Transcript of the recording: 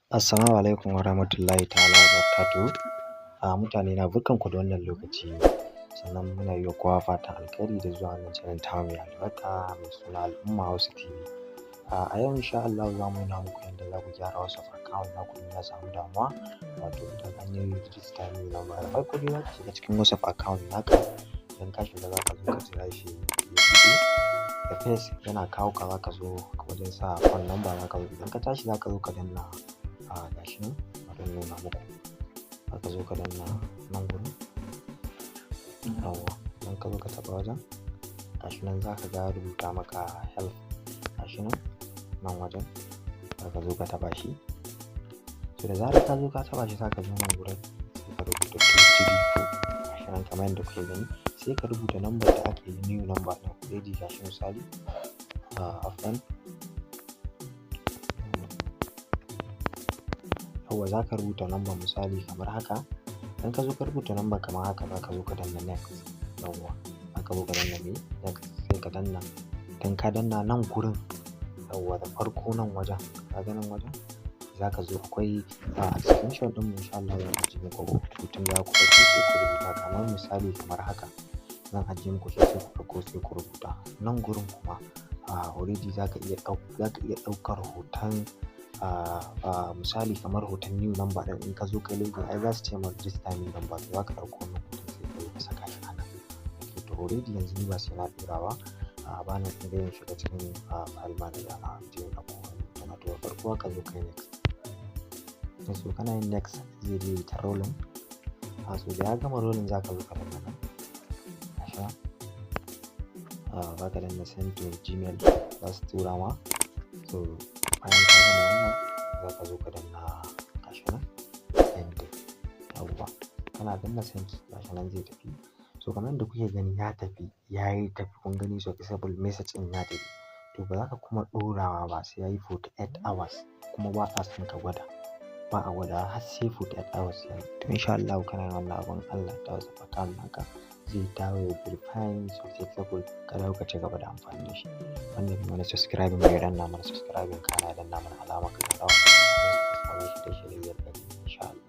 Assalamu alaikum wa rahmatullahi ta'ala wa barakatuhu. Mutane na barkanku da wannan lokaci, sannan muna yi wa kowa fatan alkhairi da zuwa wannan channel tamu mai albarka mai suna Al'umma Hausa TV. A yau insha Allah za mu nuna muku yadda za ku gyara WhatsApp account naku in ya samu damuwa, wato idan an yi register new number. Da farko dai za ka shiga cikin WhatsApp account naka, idan ka shiga za ka zo ka jira shi ya buɗe. Da face yana kawo ka za ka zo wajen sa phone number za ka zo, idan ka tashi za ka zo ka danna gashi nan bari nuna muku, za ka zo ka danna nan gurin yawwa, idan ka zo ka taɓa wajen gashi nan za ka ga rubuta maka help gashi nan wajen, za ka zo ka taɓa shi. So da zarar ka zo ka taɓa shi za ka zo nan gurin sai ka rubuta 234 gashi nan kamar yadda kuke gani, sai ka rubuta number da ake yi new number ɗin already gashi misali after yawwa za ka rubuta number misali kamar haka. Idan ka zo ka rubuta number kamar haka za ka zo ka danna next yawwa, za ka zo ka danna me next sai ka danna. Idan ka danna nan gurin yawwa da farko nan wajen ka ga nan wajen za ka zo akwai extension ɗin insha Allah zan ajiye muku rubutun da ku ɗauko sai ku rubuta kamar misali kamar haka, zan ajiye muku shi sai ku ɗauko sai ku rubuta. Nan gurin kuma already za ka iya ɗaukar hoton misali kamar hoton new number ɗin, in ka zo kai login ai za su ce ma register new number, to za ka ɗauko wannan hoton sai ka zo ka saka shi a nan. To already yanzu ni ba sai na ɗora ba na son yin shiga cikin file manager na je in ɗauko wannan hoton. To da farko ka zo kai next, so kana yin next zai je ta rolling. So da ya gama rolling za ka zo ka danna nan gashi nan za ka danna send to Gmail, za su tura ma. So bayan ka gama wannan za ka zo ka danna gashi nan send yawwa, kana danna send gashi nan zai tafi. So kamar yadda kuke gani ya tafi, kun gani successful message ɗin ya tafi. To ba za ka kuma ɗorawa ba sai ya yi 48 hours, kuma ba a son ka gwada, ba a gwada har sai 48 hours ya yi. To insha Allah kana yin wannan abun Allah ta WhatsApp account naka zai dawo ya verifying successful, ka dawo ka ci gaba da amfani da shi. Wanda bai mana subscribing bai danna mana subscribing, kana danna mana alamar ƙararrawa domin su samu shirye-shiryen insha Allah.